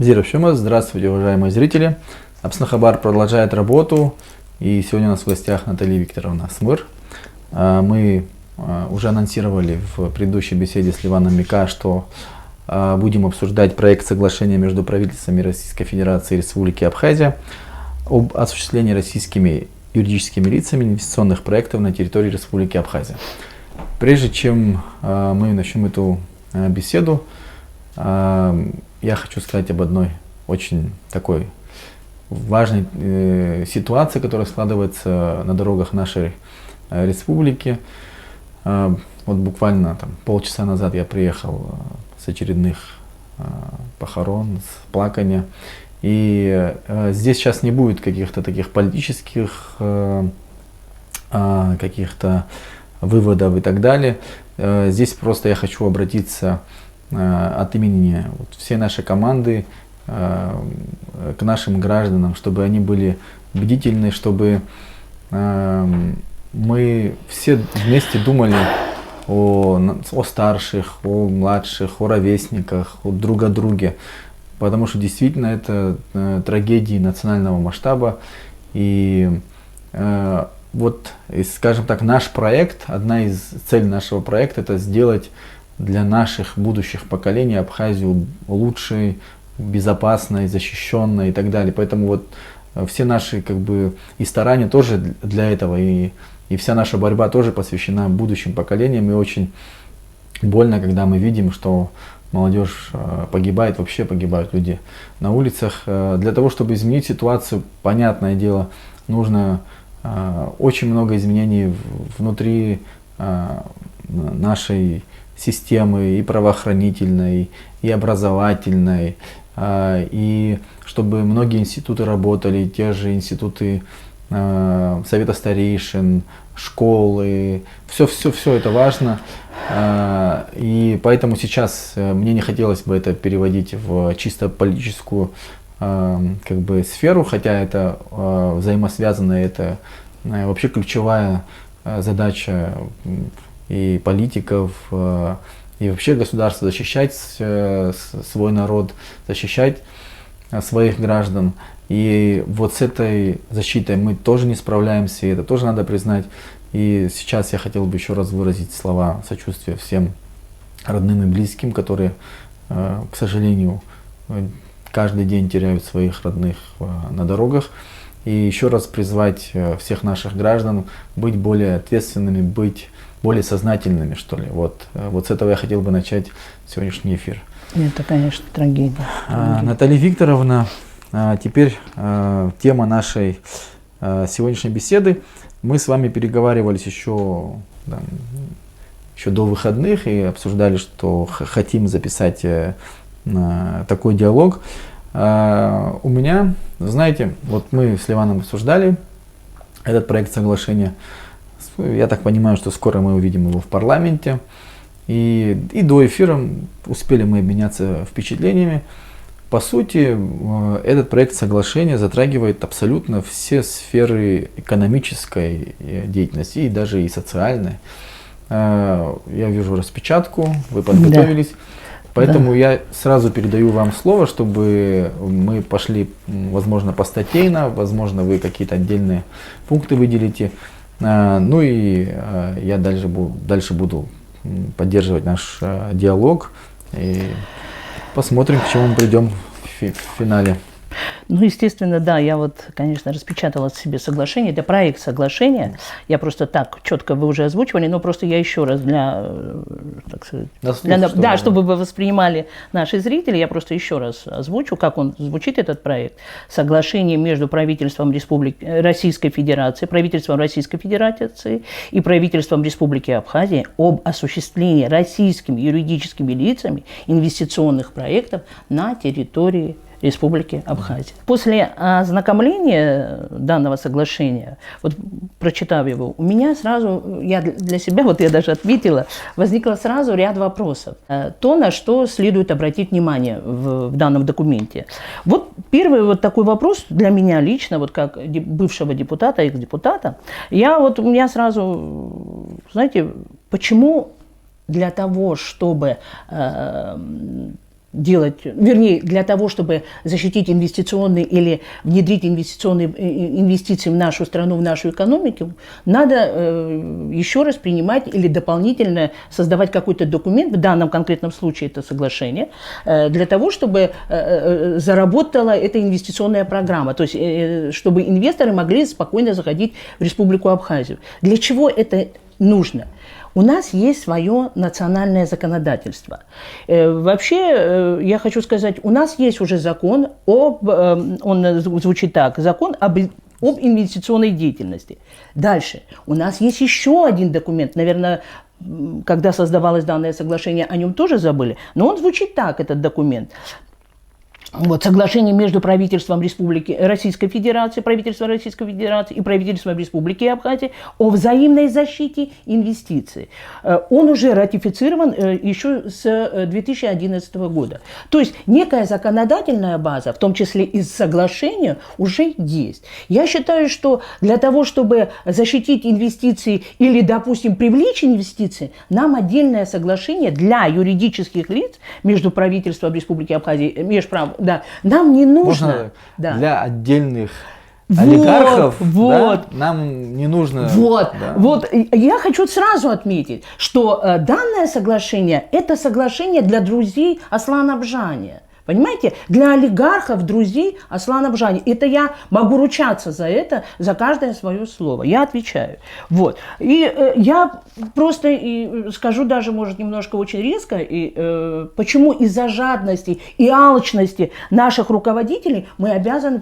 Здравствуйте, здравствуйте, уважаемые зрители. Апснахабар продолжает работу, и сегодня у нас в гостях Наталья Викторовна Смыр. Мы уже анонсировали в предыдущей беседе с Ливаном Мика, что будем обсуждать проект соглашения между правительствами Российской Федерации и Республики Абхазия об осуществлении российскими юридическими лицами инвестиционных проектов на территории Республики Абхазия. Прежде чем мы начнем эту беседу, я хочу сказать об одной очень такой важной ситуации, которая складывается на дорогах нашей республики. Вот буквально полчаса назад я приехал с очередных похорон, с плакания. И здесь сейчас не будет каких-то таких политических каких-то выводов и так далее. Здесь просто я хочу обратиться от имени всей нашей команды к нашим гражданам, чтобы они были бдительны, чтобы мы все вместе думали о старших, о младших, о ровесниках, друг о друге, потому что действительно это трагедии национального масштаба. И вот, скажем так, наш проект, одна из целей нашего проекта — это сделать для наших будущих поколений Абхазию лучшей, безопасной, защищенной и так далее. Поэтому вот все наши и старания тоже для этого, и вся наша борьба тоже посвящена будущим поколениям. И очень больно, когда мы видим, что молодежь погибает, вообще погибают люди на улицах. Для того, чтобы изменить ситуацию, понятное дело, нужно очень много изменений внутри нашей системы, и правоохранительной, и образовательной, и чтобы многие институты работали, те же институты совета старейшин, школы, все это важно. И поэтому сейчас мне не хотелось бы это переводить в чисто политическую сферу, хотя это взаимосвязано, это вообще ключевая задача и политиков, и вообще государства — защищать свой народ, защищать своих граждан. И вот с этой защитой мы тоже не справляемся, и это тоже надо признать. И сейчас я хотел бы еще раз выразить слова сочувствия всем родным и близким, которые, к сожалению, каждый день теряют своих родных на дорогах. И еще раз призвать всех наших граждан быть более ответственными, быть более сознательными, что ли. Вот с этого я хотел бы начать сегодняшний эфир. Это, конечно, трагедия. Наталья Викторовна, теперь тема нашей сегодняшней беседы. Мы с вами переговаривались еще до выходных и обсуждали, что хотим записать такой диалог. У меня, знаете, вот мы с Ливаном обсуждали этот проект соглашения. Я так понимаю, что скоро мы увидим его в парламенте. И до эфира успели мы обменяться впечатлениями. По сути, этот проект соглашения затрагивает абсолютно все сферы экономической деятельности и даже и социальной. Я вижу распечатку, вы подготовились. Да. Поэтому я сразу передаю вам слово, чтобы мы пошли, возможно, постатейно, возможно, вы какие-то отдельные пункты выделите. Ну и я дальше буду поддерживать наш диалог и посмотрим, к чему мы придем в финале. Ну, естественно, да, я конечно, распечатала себе соглашение, это проект соглашения, я просто так четко вы уже озвучивали, но просто я еще раз чтобы вы воспринимали наши зрители, я просто еще раз озвучу, как он звучит, этот проект. Соглашение между правительством Российской Федерации, правительством Российской Федерации и правительством Республики Абхазия об осуществлении российскими юридическими лицами инвестиционных проектов на территории Республики Абхазия. После ознакомления данного соглашения, прочитав его, у меня сразу, я для себя, я даже отметила, возникло сразу ряд вопросов. То, на что следует обратить внимание в данном документе. Первый такой вопрос для меня лично, как бывшего депутата, экс-депутата, у меня сразу, знаете, почему для того, чтобы делать, вернее, для того, чтобы защитить инвестиционные или внедрить инвестиционные инвестиции в нашу страну, в нашу экономику, надо еще раз принимать или дополнительно создавать какой-то документ, в данном конкретном случае это соглашение, для того, чтобы заработала эта инвестиционная программа, то есть чтобы инвесторы могли спокойно заходить в Республику Абхазию. Для чего это нужно? У нас есть свое национальное законодательство. Вообще, я хочу сказать, у нас есть уже закон, он звучит так, закон об инвестиционной деятельности. Дальше, у нас есть еще один документ, наверное, когда создавалось данное соглашение, о нем тоже забыли, но он звучит так, этот документ. Вот, соглашение между правительством Российской Федерации и правительством Республики Абхазия о взаимной защите инвестиций. Он уже ратифицирован еще с 2011 года. То есть некая законодательная база, в том числе и соглашение, уже есть. Я считаю, что для того, чтобы защитить инвестиции или, допустим, привлечь инвестиции, нам отдельное соглашение для юридических лиц между правительством Республики Абхазия, да, нам не нужно. Да. Для отдельных олигархов, да, нам не нужно. Вот, я хочу сразу отметить, что данное соглашение – это соглашение для друзей Аслана Бжания. Понимаете? Для олигархов, друзей Аслана Бжания. Это я могу ручаться за это, за каждое свое слово. Я отвечаю. Вот. И я просто скажу даже, может, немножко очень резко, почему из-за жадности и алчности наших руководителей мы обязаны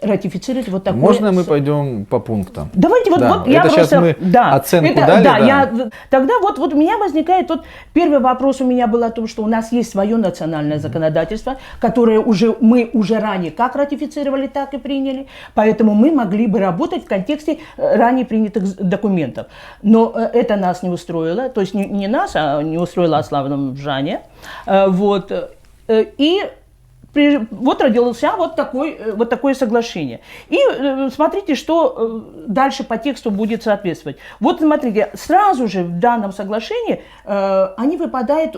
ратифицировать вот такое... Можно мы пойдем по пунктам? Давайте вот я это просто... сейчас мы оценку дали. Тогда вот у меня возникает... Первый вопрос у меня был о том, что у нас есть свое национальное законодательство, которые мы уже ранее как ратифицировали, так и приняли. Поэтому мы могли бы работать в контексте ранее принятых документов. Но это нас не устроило. То есть не нас, а не устроило Аслана Бжания. Вот. И вот родилось вот такое соглашение. И смотрите, что дальше по тексту будет соответствовать. Вот смотрите, сразу же в данном соглашении они выпадают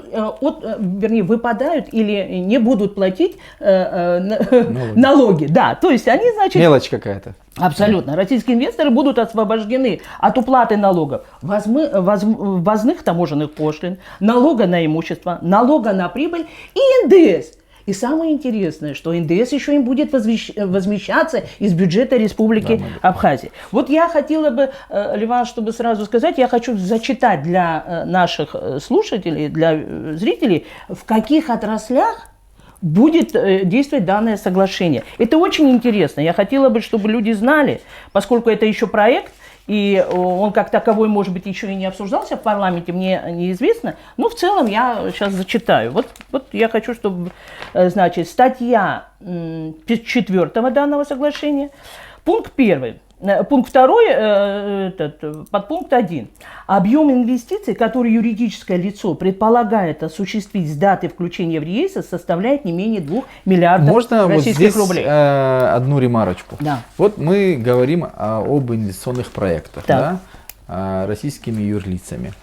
или не будут платить налоги. Да, то есть они, значит... Мелочь какая-то. Абсолютно. Российские инвесторы будут освобождены от уплаты налогов, ввозных таможенных пошлин, налога на имущество, налога на прибыль и НДС. И самое интересное, что НДС еще им будет возмещаться из бюджета Республики Абхазия. Вот я хотела бы, Леван, чтобы сразу сказать, я хочу зачитать для наших слушателей, для зрителей, в каких отраслях будет действовать данное соглашение. Это очень интересно. Я хотела бы, чтобы люди знали, поскольку это еще проект, и он как таковой, может быть, еще и не обсуждался в парламенте, мне неизвестно. Но в целом я сейчас зачитаю. Вот я хочу, чтобы, значит, статья 4 данного соглашения, пункт 1. Пункт 2, подпункт 1. Объем инвестиций, который юридическое лицо предполагает осуществить с даты включения в реестр, составляет не менее 2 миллиардов российских рублей. Можно вот здесь одну ремарочку? Да. Вот мы говорим об инвестиционных проектах, да, российскими юрлицами.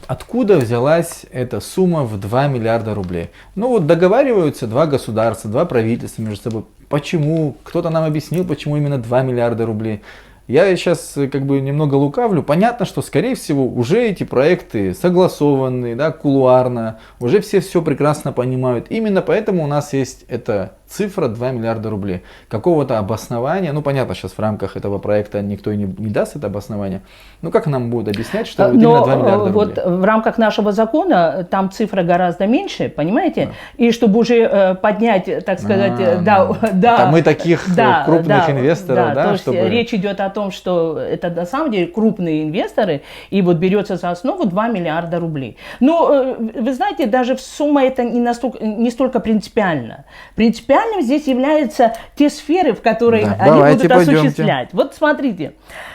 Откуда взялась эта сумма в 2 миллиарда рублей? Ну вот договариваются два государства, два правительства между собой. Почему? Кто-то нам объяснил, почему именно 2 миллиарда рублей. Я сейчас как бы немного лукавлю. Понятно, что скорее всего уже эти проекты согласованы, да, кулуарно, уже все прекрасно понимают. Именно поэтому у нас есть эта цифра 2 миллиарда рублей. Какого-то обоснования, ну понятно, сейчас в рамках этого проекта никто и не даст это обоснование. Ну как нам будут объяснять, что вот именно 2 миллиарда рублей? Вот в рамках нашего закона там цифра гораздо меньше, понимаете? Да. И чтобы уже поднять, так сказать, да. Мы таких крупных инвесторов, то есть речь идет о том, что это на самом деле крупные инвесторы, и вот берется за основу 2 миллиарда рублей. Но вы знаете, даже сумма это не столько принципиальна. Принципиальным здесь являются те сферы, в которые они будут осуществлять. Вот смотрите,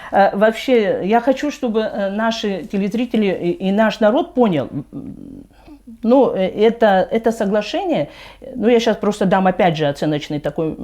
вообще я хочу, чтобы наши телезрители и наш народ понял, ну, это соглашение, ну, я сейчас просто дам опять же оценочный такой,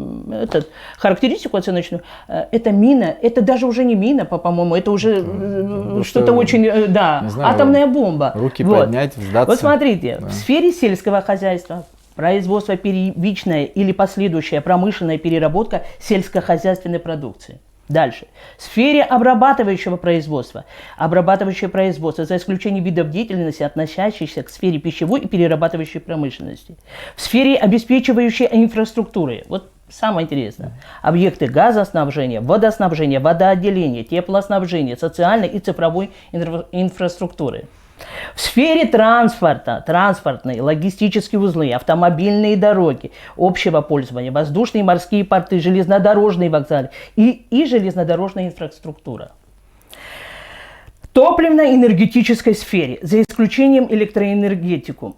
характеристику оценочную, это мина, это даже уже не мина, по-моему, это уже что-то очень, да, знаю, атомная бомба. Руки поднять, сдаться. Вот смотрите, в сфере сельского хозяйства, производство первичная или последующая промышленная переработка сельскохозяйственной продукции. Дальше. В сфере обрабатывающего производства. Обрабатывающее производство, за исключением видов деятельности, относящихся к сфере пищевой и перерабатывающей промышленности. В сфере обеспечивающей инфраструктуры. Вот самое интересное. Объекты газоснабжения, водоснабжения, водоотделения, теплоснабжения, социальной и цифровой инфраструктуры. В сфере транспорта, транспортные, логистические узлы, автомобильные дороги, общего пользования, воздушные и морские порты, железнодорожные вокзалы и железнодорожная инфраструктура. В топливно-энергетической сфере, за исключением электроэнергетику.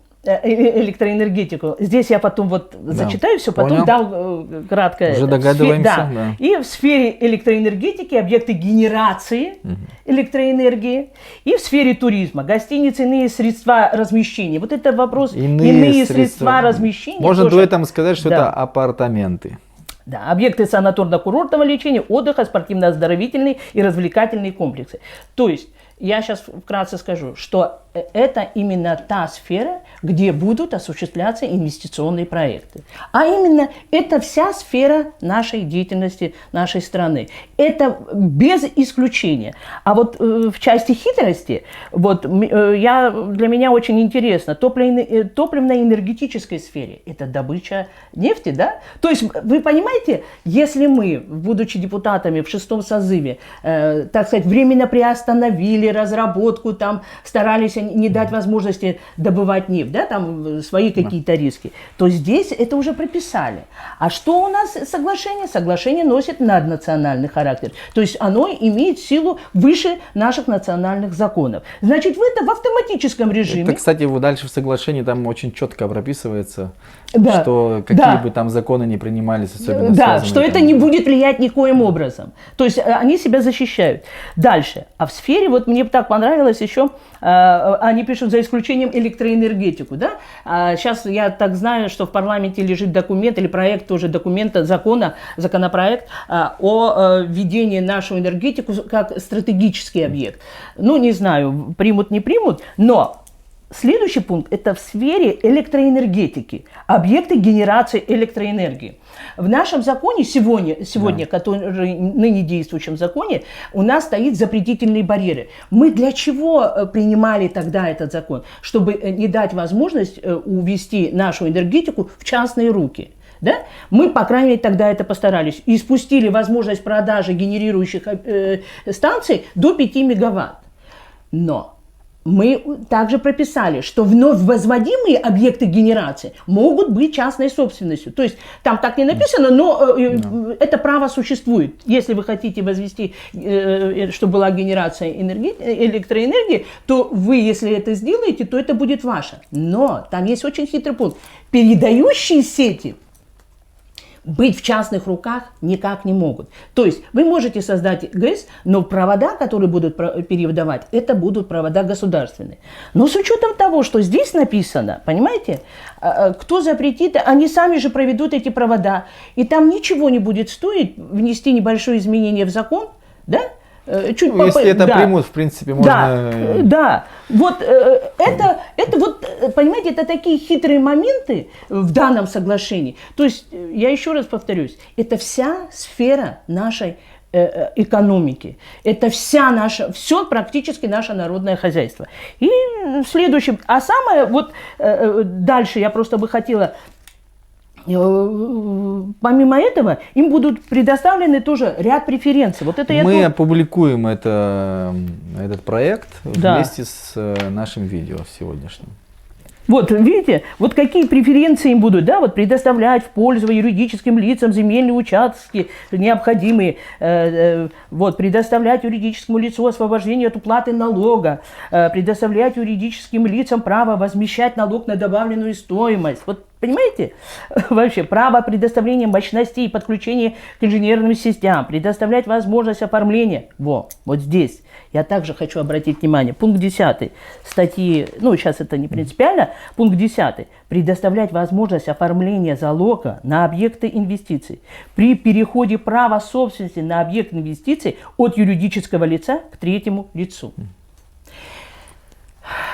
Здесь я потом вот зачитаю все, потом дал кратко. Уже догадываемся. Да. И в сфере электроэнергетики объекты генерации электроэнергии. И в сфере туризма гостиницы, иные средства размещения. Вот это вопрос. Иные средства размещения. Можно дуэтом сказать, что это апартаменты. Да, объекты санаторно-курортного лечения, отдыха, спортивно-оздоровительные и развлекательные комплексы. То есть, я сейчас вкратце скажу, что это именно та сфера, где будут осуществляться инвестиционные проекты. А именно, это вся сфера нашей деятельности, нашей страны. Это без исключения. А вот в части хитрости, вот, для меня очень интересно, топливно-энергетической сфере, это добыча нефти, да? То есть, вы понимаете, если мы, будучи депутатами в 6-м созыве, так сказать, временно приостановили разработку, там, старались не дать возможности добывать нефть, да, там свои какие-то риски, то здесь это уже прописали. А что у нас соглашение? Соглашение носит наднациональный характер. То есть оно имеет силу выше наших национальных законов. Значит, это в автоматическом режиме. Это, кстати, дальше в соглашении там очень четко прописывается, что какие бы там законы ни принимались, особенно да, что это не будет влиять никоим образом. То есть они себя защищают. Дальше. А в сфере, вот мне так понравилось еще, они пишут за исключением электроэнергетику. Да? Сейчас я так знаю, что в парламенте лежит документ или проект тоже документа, законопроект о введении нашу энергетику как стратегический объект. Ну, не знаю, примут, не примут, но следующий пункт – это в сфере электроэнергетики, объекты генерации электроэнергии. В нашем законе сегодня, который ныне действующем законе, у нас стоит запретительные барьеры. Мы для чего принимали тогда этот закон? Чтобы не дать возможность увести нашу энергетику в частные руки. Да? Мы, по крайней мере, тогда это постарались. И спустили возможность продажи генерирующих станций до 5 мегаватт. Но мы также прописали, что вновь возводимые объекты генерации могут быть частной собственностью. То есть там так не написано, но это право существует. Если вы хотите возвести, чтобы была генерация электроэнергии, то вы, если это сделаете, то это будет ваше. Но там есть очень хитрый пункт. Передающие сети быть в частных руках никак не могут. То есть вы можете создать ГЭС, но провода, которые будут передавать, это будут провода государственные. Но с учетом того, что здесь написано, понимаете, кто запретит, они сами же проведут эти провода. И там ничего не будет стоить внести небольшое изменение в закон, да? Если это примут, в принципе, можно... Да. Вот это вот, понимаете, это такие хитрые моменты в данном соглашении. То есть, я еще раз повторюсь, это вся сфера нашей экономики. Это все практически наше народное хозяйство. И следующее, а самое, вот дальше я просто бы хотела... Помимо этого, им будут предоставлены тоже ряд преференций. Вот это мы опубликуем этот проект вместе с нашим видео сегодняшним. Вот, видите, вот какие преференции им будут, да, вот предоставлять в пользу юридическим лицам земельные участки необходимые, вот, предоставлять юридическому лицу освобождение от уплаты налога, предоставлять юридическим лицам право возмещать налог на добавленную стоимость. Вот, понимаете, вообще, право предоставления мощностей и подключения к инженерным сетям, предоставлять возможность оформления, вот здесь. Я также хочу обратить внимание, пункт 10 статьи, ну сейчас это не принципиально, пункт 10. Предоставлять возможность оформления залога на объекты инвестиций при переходе права собственности на объект инвестиций от юридического лица к третьему лицу.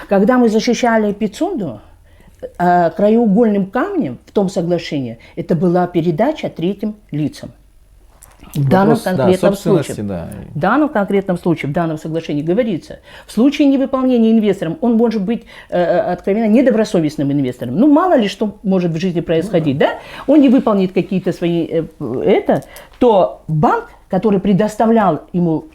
Когда мы защищали Пицунду, краеугольным камнем в том соглашении это была передача третьим лицам. В данном конкретном случае, в данном конкретном случае, в данном соглашении говорится, в случае невыполнения инвестором, он может быть откровенно недобросовестным инвестором. Ну, мало ли что может в жизни происходить, да? Он не выполнит какие-то свои, то банк, который предоставлял ему,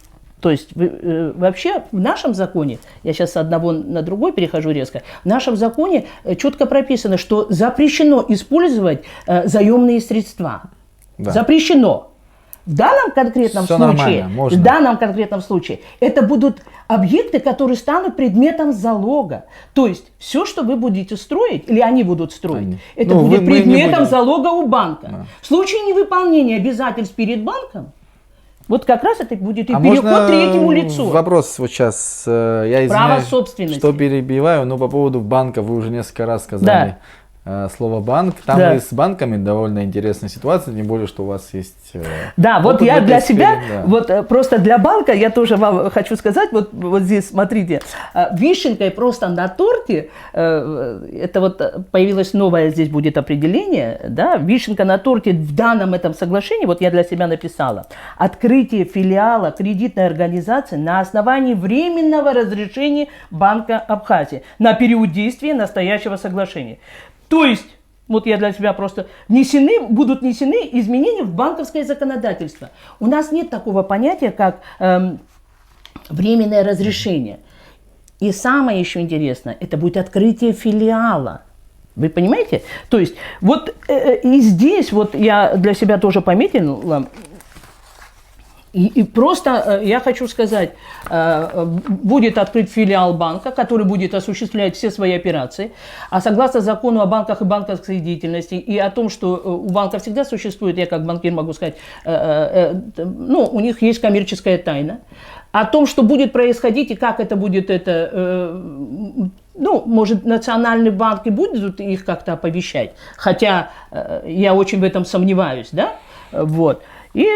то есть вообще в нашем законе, я сейчас с одного на другой перехожу резко, в нашем законе четко прописано, что запрещено использовать заемные средства. Да. Запрещено. В данном конкретном случае это будут объекты, которые станут предметом залога. То есть все, что вы будете строить, или они будут строить, это будет предметом залога у банка. Да. В случае невыполнения обязательств перед банком, вот как раз это будет и переход третьему лицу. Вопрос вот сейчас, я извиняюсь, что перебиваю, но по поводу банка вы уже несколько раз сказали. Да. Слово банк. Там и с банками довольно интересная ситуация, тем более, что у вас есть... Да, вот я для себя, вот просто для банка, я тоже вам хочу сказать, вот здесь, смотрите, вишенкой просто на торте, это вот появилось новое здесь будет определение, да, вишенка на торте в данном этом соглашении, вот я для себя написала, открытие филиала кредитной организации на основании временного разрешения Банка Абхазии на период действия настоящего соглашения. То есть, вот я для себя просто, будут внесены изменения в банковское законодательство. У нас нет такого понятия, как временное разрешение. И самое еще интересное, это будет открытие филиала. Вы понимаете? То есть, вот и здесь вот я для себя тоже пометила, и просто я хочу сказать, будет открыт филиал банка, который будет осуществлять все свои операции. А согласно закону о банках и банковской деятельности и о том, что у банка всегда существует, я как банкир могу сказать, у них есть коммерческая тайна. О том, что будет происходить и как это будет, может, национальные банки будут их как-то оповещать. Хотя я очень в этом сомневаюсь, да? Вот. И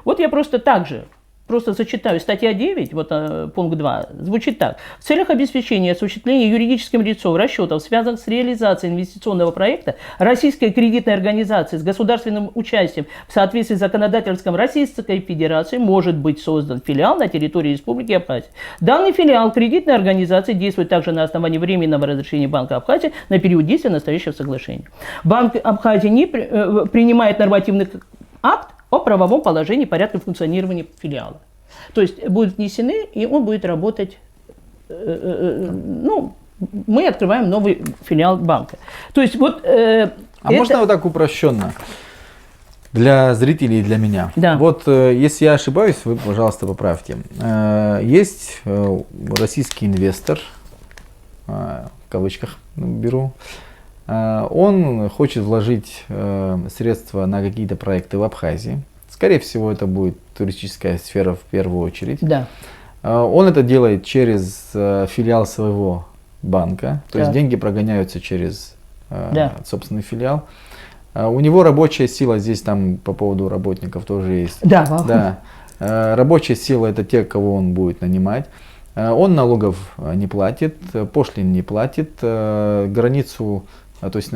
вот я просто так же, зачитаю. Статья 9, вот пункт 2, звучит так. В целях обеспечения осуществления юридическим лицом расчетов, связанных с реализацией инвестиционного проекта, Российской кредитной организации с государственным участием в соответствии с законодательством Российской Федерации может быть создан филиал на территории Республики Абхазия. Данный филиал кредитной организации действует также на основании временного разрешения Банка Абхазии на период действия настоящего соглашения. Банк Абхазии не принимает нормативных акт о правовом положении, порядке функционирования филиала. То есть будут внесены, и он будет работать, мы открываем новый филиал банка. То есть вот... можно вот так упрощенно? Для зрителей и для меня. Да. Вот если я ошибаюсь, вы, пожалуйста, поправьте. Есть российский инвестор, в кавычках беру, он хочет вложить средства на какие-то проекты в Абхазии. Скорее всего, это будет туристическая сфера в первую очередь. Да. Он это делает через филиал своего банка. То есть деньги прогоняются через собственный филиал. У него рабочая сила, здесь там по поводу работников тоже есть. Да. Рабочая сила — это те, кого он будет нанимать. Он налогов не платит, пошлин не платит, границу... То есть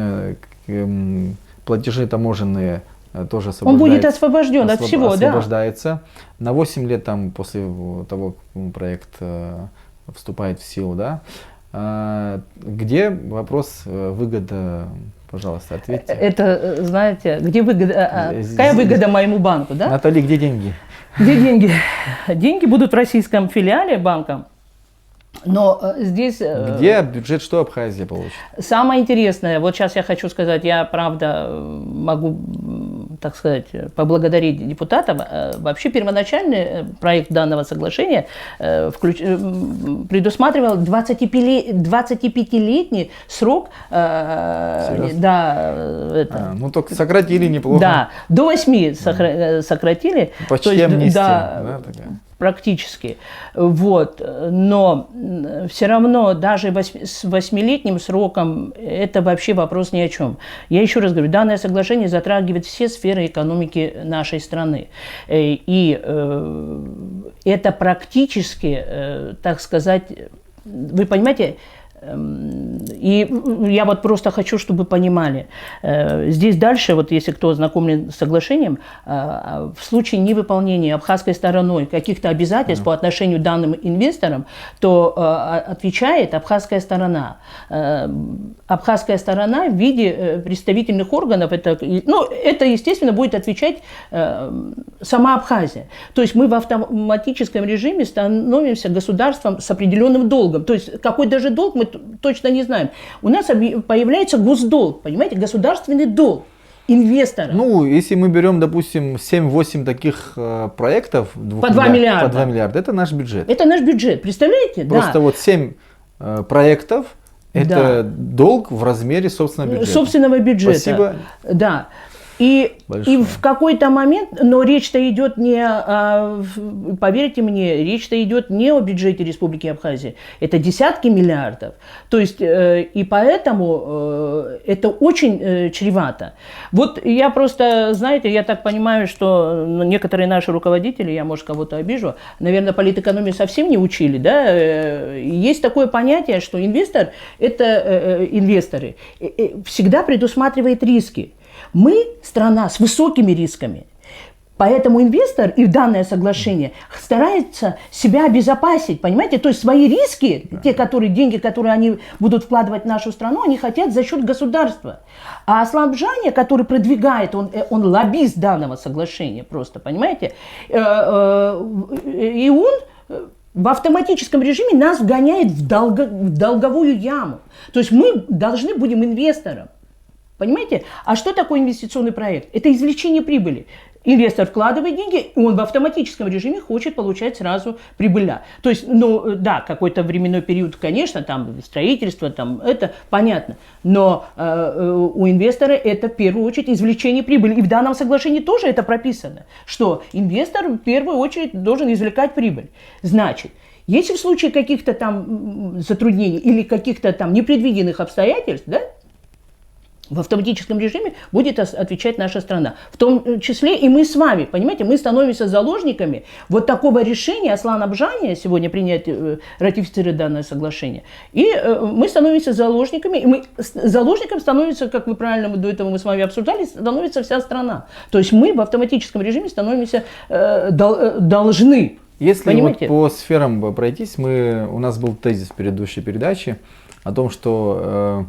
платежи таможенные тоже освобождаются. Он будет освобожден от всего, освобождается. На 8 лет там, после того, как проект вступает в силу. Да? Где вопрос выгода, пожалуйста, ответьте. Это, знаете, где выгода, какая выгода моему банку? Да? Наталья, где деньги? Где деньги? Деньги будут в российском филиале банка. Но здесь... Где бюджет, что Абхазия получит? Самое интересное, вот сейчас я хочу сказать, я правда могу, так сказать, поблагодарить депутатов. Вообще первоначальный проект данного соглашения предусматривал 25-летний срок. Только сократили неплохо. Да, до 8 сократили. Почти амнистия. Практически. Вот. Но все равно даже с 8-летним сроком это вообще вопрос ни о чем. Я еще раз говорю, данное соглашение затрагивает все сферы экономики нашей страны. И это практически, так сказать, вы понимаете, И я вот просто хочу, чтобы понимали, здесь дальше, вот если кто ознакомлен с соглашением, в случае невыполнения абхазской стороной каких-то обязательств по отношению к данным инвесторам, то отвечает абхазская сторона. Абхазская сторона в виде представительных органов, это, естественно, будет отвечать сама Абхазия. То есть мы в автоматическом режиме становимся государством с определенным долгом. То есть какой даже долг мы точно не знаем. У нас появляется госдолг, понимаете, государственный долг инвестора. Ну, если мы берем, допустим, 7-8 таких проектов, по 2 миллиарда. По 2 миллиарда, это наш бюджет. Это наш бюджет, представляете? Просто да. вот 7 проектов, это долг в размере собственного бюджета. Собственного бюджета. Спасибо. Да. И в какой-то момент, но речь-то идет не, поверьте мне, речь-то идет не о бюджете Республики Абхазия, это десятки миллиардов. То есть, и поэтому это очень чревато. Вот я просто, знаете, я так понимаю, что некоторые наши руководители, я, может, кого-то обижу, наверное, политэкономию совсем не учили, да? Есть такое понятие, что инвестор, это инвесторы, всегда предусматривает риски. Мы страна с высокими рисками, поэтому инвестор и данное соглашение старается себя обезопасить, понимаете? То есть свои риски, те деньги, которые они будут вкладывать в нашу страну, они хотят за счет государства. А Аслан Бжания, который продвигает, он лоббист данного соглашения просто, понимаете? И он в автоматическом режиме нас вгоняет в долговую яму. То есть мы должны будем инвестором. Понимаете? А что такое инвестиционный проект? Это извлечение прибыли. Инвестор вкладывает деньги, и он в автоматическом режиме хочет получать сразу прибыля. То есть, какой-то временной период, конечно, там строительство, там это понятно. Но у инвестора это в первую очередь извлечение прибыли. И в данном соглашении тоже это прописано, что инвестор в первую очередь должен извлекать прибыль. Значит, если в случае каких-то там затруднений или каких-то там непредвиденных обстоятельств, да, в автоматическом режиме будет отвечать наша страна. В том числе и мы с вами, понимаете, мы становимся заложниками вот такого решения Аслана Бжания сегодня принять, ратифицировать данное соглашение. И мы становимся заложниками, и заложником становится, как вы правильно до этого мы с вами обсуждали, становится вся страна. То есть мы в автоматическом режиме становимся должны. Если вот по сферам пройтись, у нас был тезис в предыдущей передаче о том, что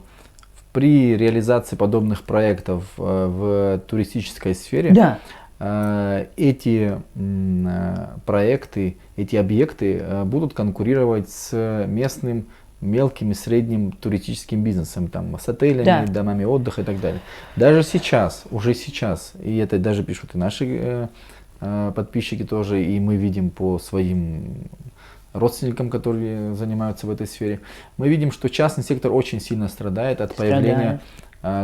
при реализации подобных проектов в туристической сфере, эти проекты, эти объекты будут конкурировать с местным мелким и средним туристическим бизнесом, там, с отелями, домами отдыха и так далее. Даже сейчас, уже сейчас, и это даже пишут и наши подписчики тоже, и мы видим по своим родственникам, которые занимаются в этой сфере, мы видим, что частный сектор очень сильно страдает от появления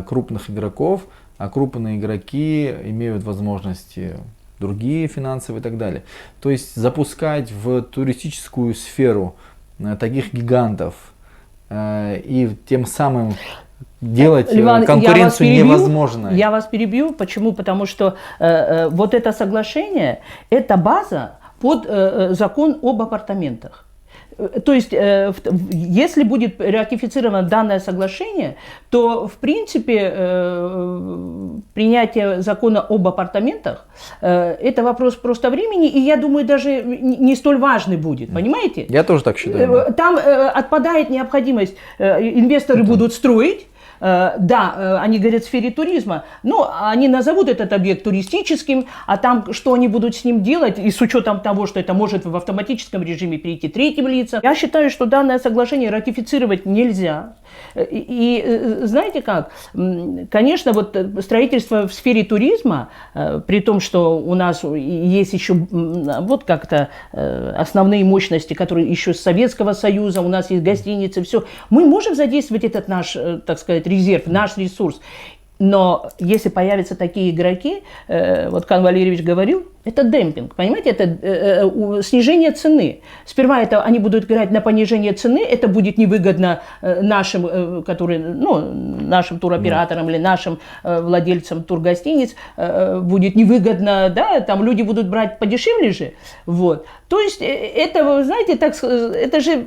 крупных игроков, а крупные игроки имеют возможности другие финансовые и так далее. То есть запускать в туристическую сферу таких гигантов и тем самым делать конкуренцию невозможной. Я вас перебью. Почему? Потому что вот это соглашение, это база под закон об апартаментах. То есть, если будет ратифицировано данное соглашение, то, в принципе, принятие закона об апартаментах – это вопрос просто времени, и, я думаю, даже не столь важный будет, понимаете? Я тоже так считаю. Там отпадает необходимость, инвесторы будут строить. Да, они говорят в сфере туризма, но они назовут этот объект туристическим, а там, что они будут с ним делать, и с учетом того, что это может в автоматическом режиме перейти третьим лицам. Я считаю, что данное соглашение ратифицировать нельзя. И знаете как, конечно, вот строительство в сфере туризма, при том, что у нас есть еще вот как-то основные мощности, которые еще с Советского Союза, у нас есть гостиницы, все, мы можем задействовать этот наш, так сказать, резерв, наш ресурс. Но если появятся такие игроки, вот Кан Валерьевич говорил, это демпинг, понимаете, это снижение цены. Сперва они будут играть на понижение цены, это будет невыгодно нашим, нашим туроператорам или нашим владельцам тургостиниц, будет невыгодно, да, там люди будут брать подешевле же, вот. То есть это, вы знаете, это же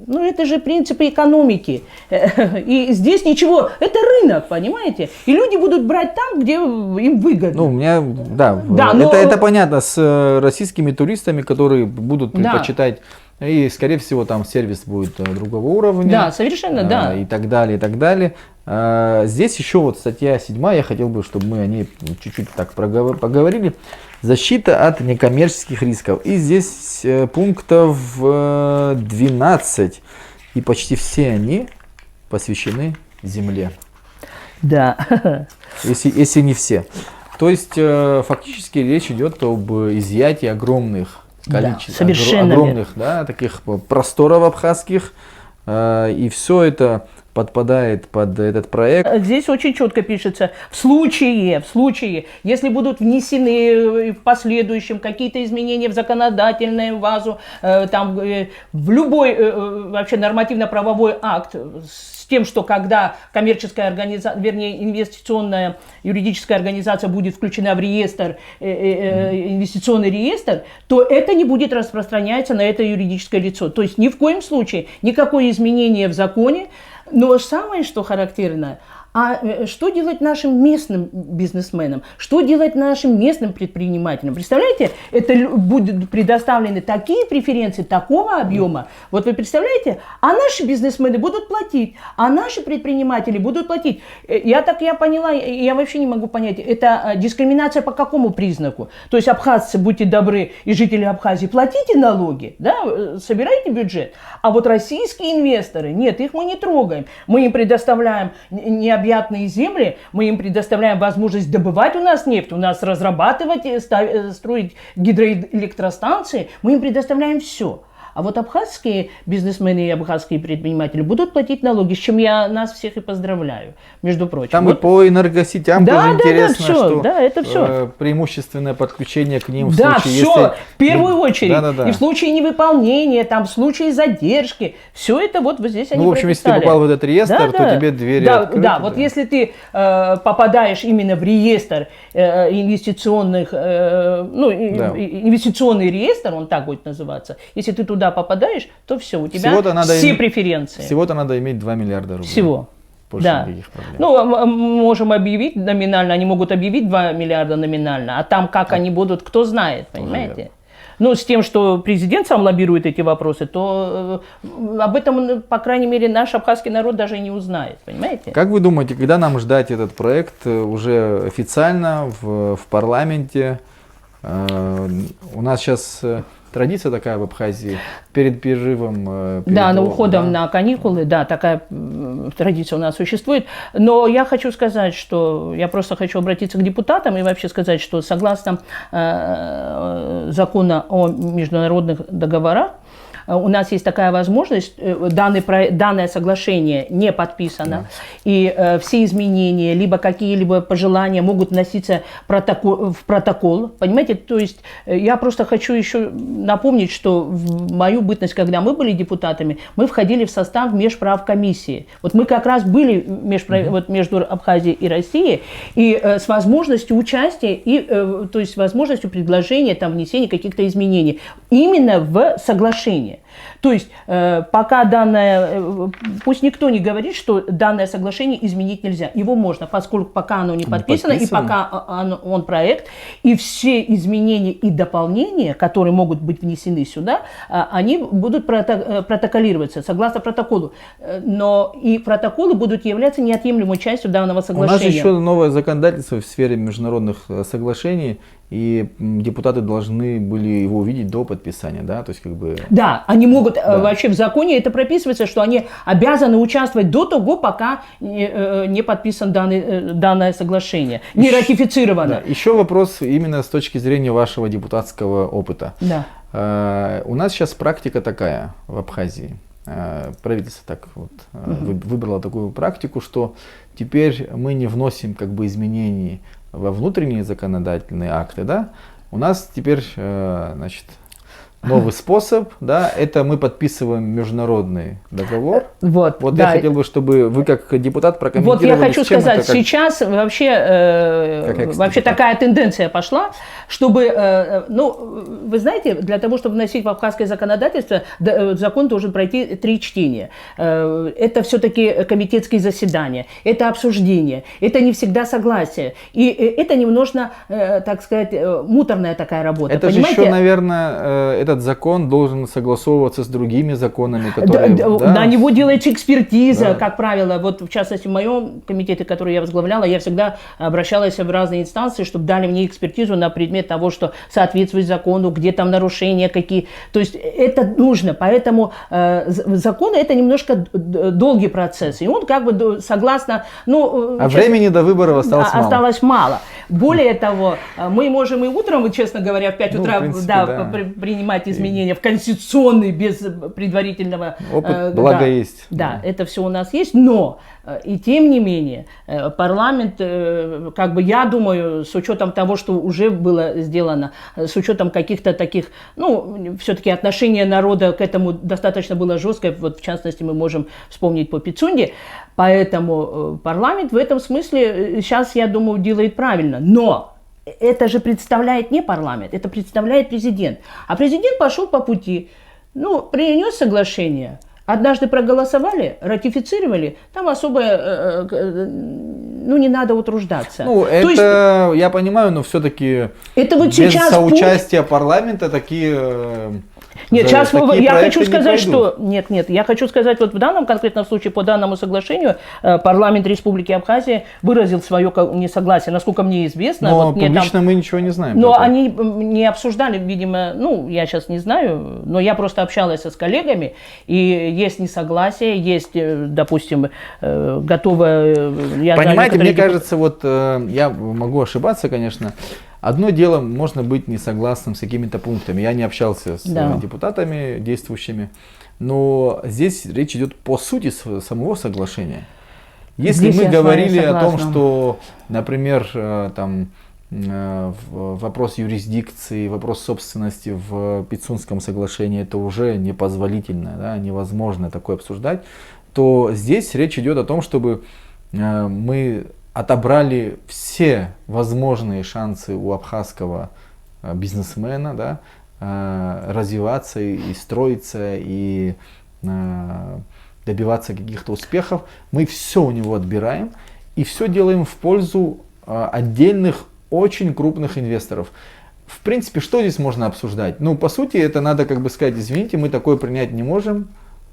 Ну, это же принципы экономики. И здесь ничего, это рынок, понимаете? И люди будут брать там, где им выгодно. Ну, у меня, да, но... это понятно с российскими туристами, которые будут предпочитать, и, скорее всего, там сервис будет другого уровня. Да, совершенно, да. И так далее, и так далее. Здесь еще вот статья 7, я хотел бы, чтобы мы о ней чуть-чуть так поговорили. Защита от некоммерческих рисков. И здесь пунктов 12, и почти все они посвящены земле. Да. Если не все. То есть фактически речь идет об изъятии огромных количеств, огромных, да, таких просторов абхазских, и все это подпадает под этот проект. Здесь очень четко пишется, в случае, если будут внесены в последующем какие-то изменения в законодательную базу, там, в любой вообще нормативно-правовой акт, с тем, что когда коммерческая организация, вернее, инвестиционная юридическая организация будет включена в реестр, инвестиционный реестр, то это не будет распространяться на это юридическое лицо. То есть ни в коем случае никакое изменение в законе. Но самое, что характерно, а что делать нашим местным бизнесменам? Что делать нашим местным предпринимателям? Представляете, это будут предоставлены такие преференции такого объема. Вот вы представляете? А наши бизнесмены будут платить, а наши предприниматели будут платить. Я поняла, я вообще не могу понять, это дискриминация по какому признаку? То есть абхазцы, будьте добры, и жители Абхазии, платите налоги, да, собирайте бюджет. А вот российские инвесторы, нет, их мы не трогаем. Мы им предоставляем необъятные земли, мы им предоставляем возможность добывать у нас нефть, у нас разрабатывать, строить гидроэлектростанции, мы им предоставляем все. А вот абхазские бизнесмены и абхазские предприниматели будут платить налоги, с чем я нас всех и поздравляю, между прочим. Там вот. И по энергосетям тоже интересно, все, что это все. Преимущественное подключение к ним в случае, все, если... в первую очередь. И в случае невыполнения, там, в случае задержки, все это вот здесь они в общем, если ты попал в этот реестр, то тебе двери открыты. Да, вот если ты попадаешь именно в реестр инвестиционных, инвестиционный реестр, он так будет называться, если ты туда попадаешь, то все, у тебя все преференции. Всего-то надо иметь 2 миллиарда рублей. Всего. Больше никаких проблем. Ну, можем объявить номинально, они могут объявить 2 миллиарда номинально, а там как они будут, кто знает, понимаете? Ну, с тем, что президент сам лоббирует эти вопросы, то об этом, по крайней мере, наш абхазский народ даже и не узнает, понимаете? Как вы думаете, когда нам ждать этот проект уже официально в парламенте? У нас сейчас традиция такая в Абхазии перед перерывом. Уходом на каникулы, да, такая традиция у нас существует. Но я хочу сказать, что я просто хочу обратиться к депутатам и вообще сказать, что согласно закону о международных договорах, у нас есть такая возможность, данное соглашение не подписано, и все изменения, либо какие-либо пожелания могут вноситься в протокол, понимаете? То есть я просто хочу еще напомнить, что в мою бытность, когда мы были депутатами, мы входили в состав межправкомиссии. Вот мы как раз были между Абхазией и Россией, и с возможностью участия, то есть возможностью предложения, там, внесения каких-то изменений именно в соглашение. То есть пока пусть никто не говорит, что данное соглашение изменить нельзя. Его можно, поскольку пока оно не подписано, и пока он проект, и все изменения и дополнения, которые могут быть внесены сюда, они будут протоколироваться согласно протоколу. Но и протоколы будут являться неотъемлемой частью данного соглашения. У нас еще новое законодательство в сфере международных соглашений, и депутаты должны были его увидеть до подписания, да, то есть как бы... Да, они могут, вообще в законе это прописывается, что они обязаны участвовать до того, пока не подписан данное соглашение, не ратифицировано. Да. Еще вопрос именно с точки зрения вашего депутатского опыта. Да. У нас сейчас практика такая в Абхазии. Правительство так вот выбрало такую практику, что теперь мы не вносим как бы изменений во внутренние законодательные акты, да? У нас теперь, значит, новый способ, да, это мы подписываем международный договор. Вот, Вот да. я хотел бы, чтобы вы как депутат прокомментировали. Вот я хочу с чем сказать, это, как... сейчас вообще такая тенденция пошла, чтобы, ну, вы знаете, для того, чтобы вносить в абхазское законодательство, закон должен пройти 3 чтения. Это все-таки комитетские заседания, это обсуждение, это не всегда согласие. И это немножко, так сказать, муторная такая работа. Это же еще, наверное, этот закон должен согласовываться с другими законами, которые... На него делается экспертиза, как правило. Вот, в частности, в моем комитете, который я возглавляла, я всегда обращалась в разные инстанции, чтобы дали мне экспертизу на предмет того, что соответствует закону, где там нарушения какие. То есть это нужно. Поэтому закон – это немножко долгий процесс. И он как бы согласно... Ну, а времени до выборов осталось мало. Более того, мы можем и утром, честно говоря, в 5 утра принимать изменения в Конституционный без предварительного... Опыт, благо есть. Да, это все у нас есть, но и тем не менее парламент, как бы я думаю, с учетом того, что уже было сделано, с учетом каких-то таких, ну, все-таки отношение народа к этому достаточно было жесткое, вот в частности мы можем вспомнить по Пицунде, поэтому парламент в этом смысле сейчас, я думаю, делает правильно, но это же представляет не парламент, это представляет президент, а президент пошел по пути, ну, принес соглашение. Однажды проголосовали, ратифицировали, там особо, ну, не надо утруждаться. Ну, это, я понимаю, но все-таки это вот без соучастия парламента такие... Нет, сейчас я хочу сказать, что... Нет, я хочу сказать, вот в данном конкретном случае, по данному соглашению, парламент Республики Абхазия выразил свое несогласие, насколько мне известно. Но вот публично мы ничего не знаем. Но они не обсуждали, видимо, ну, я сейчас не знаю, но я просто общалась с коллегами, и есть несогласие, есть, допустим, готовое... Понимаете, мне кажется, вот я могу ошибаться, конечно. Одно дело, можно быть не согласным с какими-то пунктами. Я не общался с депутатами действующими, но здесь речь идет по сути самого соглашения. Если мы говорили о том, что, например, там, вопрос юрисдикции, вопрос собственности в Пицунском соглашении, это уже непозволительно, да, невозможно такое обсуждать, то здесь речь идет о том, чтобы мы отобрали все возможные шансы у абхазского бизнесмена, да, развиваться и строиться, и добиваться каких-то успехов. Мы все у него отбираем и все делаем в пользу отдельных очень крупных инвесторов. В принципе, что здесь можно обсуждать? Ну, по сути, это надо как бы сказать, извините, мы такое принять не можем.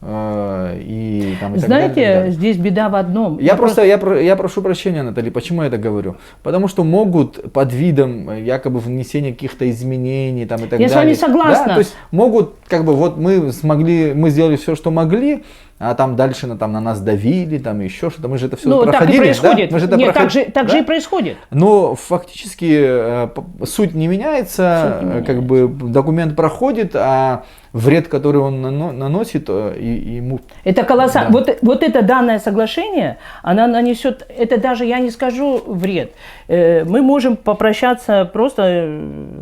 И, там, и знаете, так далее. Здесь беда в одном. Я прошу прощения, Наталья, почему я это говорю? Потому что могут под видом якобы внесения каких-то изменений там, и так далее. Я с вами согласна. Да, то есть могут, как бы, вот мы сделали все, что могли, а там дальше на нас давили, там еще что-то. Мы же это все проходили. Так и происходит. Да? Мы же это Нет, так же и происходит. Но фактически суть не меняется, как бы документ проходит, а вред, который он наносит, и ему... Это колоссально. Да. Вот это данное соглашение, она нанесет, это даже я не скажу вред. Мы можем попрощаться просто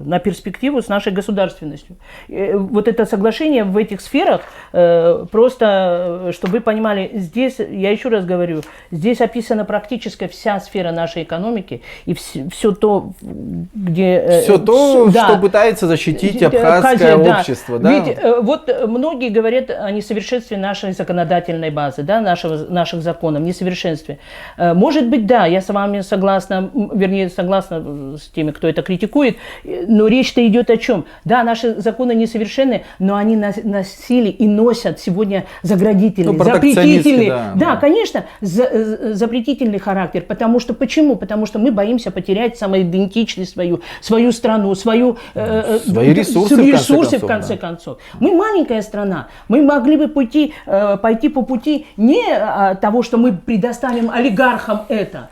на перспективу с нашей государственностью. Вот это соглашение в этих сферах, просто, чтобы вы понимали, здесь, я еще раз говорю, здесь описана практически вся сфера нашей экономики, и все то, где... Все то, что пытается защитить абхазское общество. Да? Ведь вот многие говорят о несовершенстве нашей законодательной базы, да, наших законов, несовершенстве. Может быть, да, я с вами согласна, вернее, согласна с теми, кто это критикует, но речь-то идет о чем? Да, наши законы несовершенны, но они носили и носят сегодня заградительный, запретительный, да, конечно, запретительный характер. Потому что, почему? Потому что мы боимся потерять самоидентичность свою страну, свои ресурсы в конце концов. Мы маленькая страна, мы могли бы пойти по пути не того, что мы предоставим олигархам это.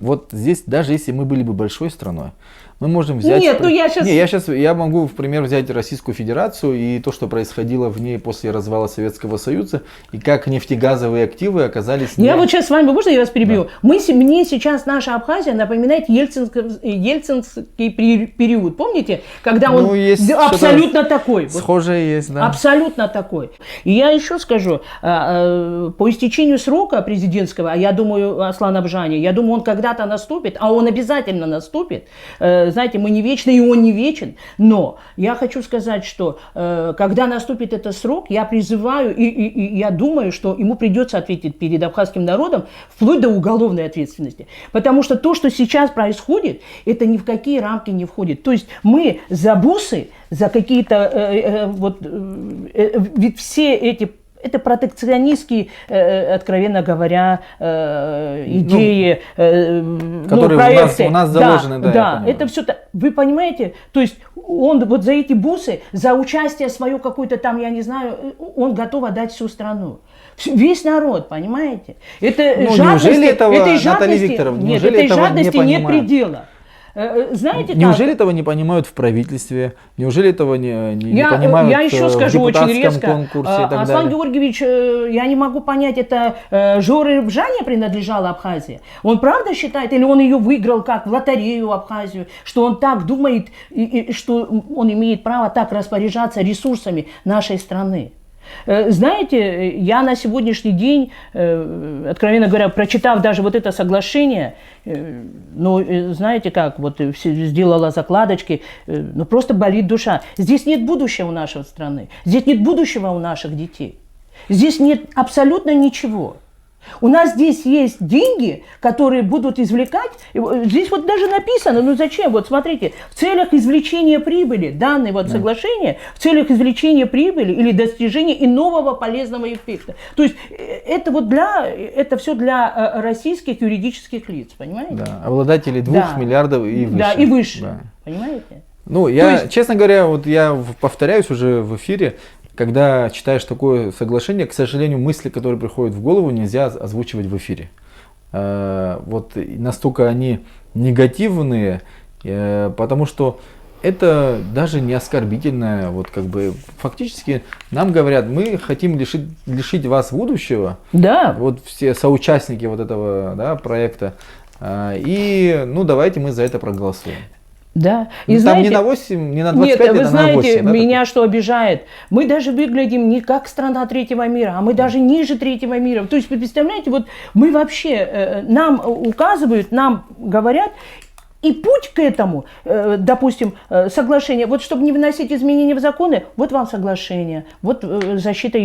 Вот здесь, даже если мы были бы большой страной, Мы можем взять... Нет, ну я сейчас... Я могу, в пример, взять Российскую Федерацию и то, что происходило в ней после развала Советского Союза, и как нефтегазовые активы оказались... Я вот сейчас с вами, можно я вас перебью? Да. Мне сейчас наша Абхазия напоминает ельцинский период. Помните? Когда он абсолютно такой. Схожее есть, да. Абсолютно такой. И я еще скажу, по истечению срока президентского, я думаю, Аслан Абжани, я думаю, он когда-то наступит, а он обязательно наступит. Знаете, мы не вечны, и он не вечен. Но я хочу сказать, что когда наступит этот срок, я призываю, и я думаю, что ему придется ответить перед абхазским народом, вплоть до уголовной ответственности. Потому что то, что сейчас происходит, это ни в какие рамки не входит. То есть мы за бусы, за какие-то, ведь все эти... Это протекционистские, откровенно говоря, идеи, которые проекты. У нас заложены. Да, это все так. Вы понимаете? То есть он вот за эти бусы, за участие свое какое-то там, я не знаю, он готов отдать всю страну. Весь народ, понимаете? Это жадности нет предела. Знаете, неужели этого не понимают в правительстве? Неужели этого не понимают я еще скажу в депутатском очень резко, конкурсе и так далее? Аслан Георгиевич, я не могу понять, это Жоре Бжане принадлежала Абхазия? Он правда считает, или он ее выиграл как в лотерею Абхазию, что он так думает, и что он имеет право так распоряжаться ресурсами нашей страны? Знаете, я на сегодняшний день, откровенно говоря, прочитав даже вот это соглашение, знаете как, вот сделала закладочки, просто болит душа. Здесь нет будущего у нашей страны, здесь нет будущего у наших детей, здесь нет абсолютно ничего. У нас здесь есть деньги, которые будут извлекать, здесь вот даже написано, зачем, вот смотрите, в целях извлечения прибыли, данное соглашение, в целях извлечения прибыли или достижения иного полезного эффекта. То есть это все для российских юридических лиц, понимаете? Да, обладатели 2 миллиардов и выше. Да, и выше, понимаете? Честно говоря, я повторяюсь уже в эфире, когда читаешь такое соглашение, к сожалению, мысли, которые приходят в голову, нельзя озвучивать в эфире. Настолько они негативные, потому что это даже не оскорбительное. Фактически нам говорят, мы хотим лишить вас будущего. Да. Все соучастники этого проекта. И давайте мы за это проголосуем. Да. И знаете, не на 8, не на 25 лет, вы знаете, на 8. Меня что обижает? Мы даже выглядим не как страна третьего мира, а мы даже ниже третьего мира. То есть, вы представляете, мы вообще, нам указывают, нам говорят, и путь к этому, допустим, соглашение, чтобы не вносить изменения в законы, вот вам соглашение, защита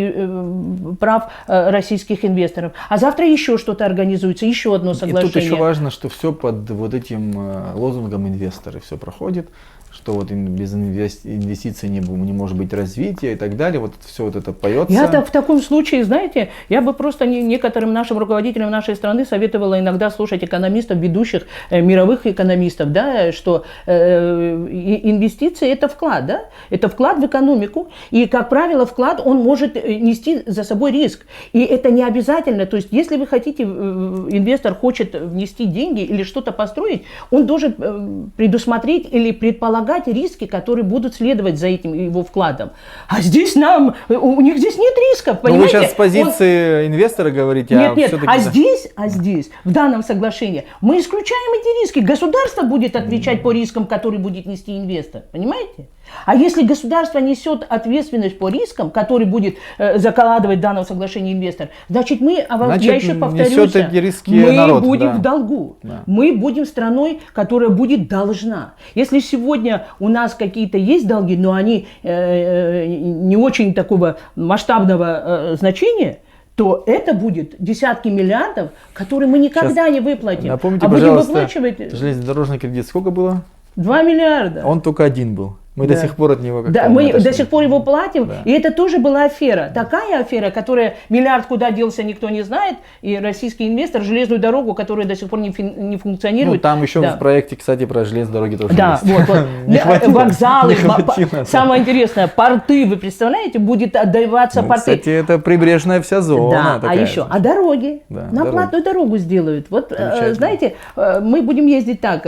прав российских инвесторов. А завтра еще что-то организуется, еще одно соглашение. И тут еще важно, что все под этим лозунгом инвесторы все проходит, что без инвестиций не может быть развития и так далее. Все это поется. Я в таком случае, знаете, я бы просто некоторым нашим руководителям нашей страны советовала иногда слушать экономистов, ведущих мировых экономистов, что инвестиции это вклад, это вклад в экономику, и, как правило, вклад, он может нести за собой риск. И это не обязательно, то есть, если вы хотите, инвестор хочет внести деньги или что-то построить, он должен предусмотреть или предполагать риски, которые будут следовать за этим его вкладом. А здесь у них здесь нет рисков, понимаете? Вы сейчас с позиции инвестора говорите, нет, здесь, в данном соглашении, мы исключаем эти риски. Государство будет отвечать по рискам, которые будет нести инвестор, понимаете? А если государство несет ответственность по рискам, который будет закладывать в данном соглашении инвестор, значит я еще повторюсь, мы будем в долгу. Да. Мы будем страной, которая будет должна. Если сегодня у нас какие-то есть долги, но они не очень такого масштабного значения, то это будет десятки миллиардов, которые мы никогда не выплатим. Напомните, пожалуйста, железнодорожный кредит сколько было? 2 миллиарда. Он только один был. Мы до сих пор от него как-то Да, мы до отошли. сих пор его платим, Да. и это тоже была афера. Такая афера, которая миллиард куда делся, никто не знает, и российский инвестор железную дорогу, которая до сих пор не Ну, функционирует. там еще Да. в проекте, кстати, про железные дороги тоже Да, есть. вот. Не хватило, Вокзалы, не хватило, да. самое интересное, порты, вы представляете, будет отдаваться Ну, порты. кстати, это прибрежная вся зона. Да, а такая. еще, дороги, Да, на дороги. платную дорогу сделают. Вот, Замечательно. знаете, мы будем ездить так,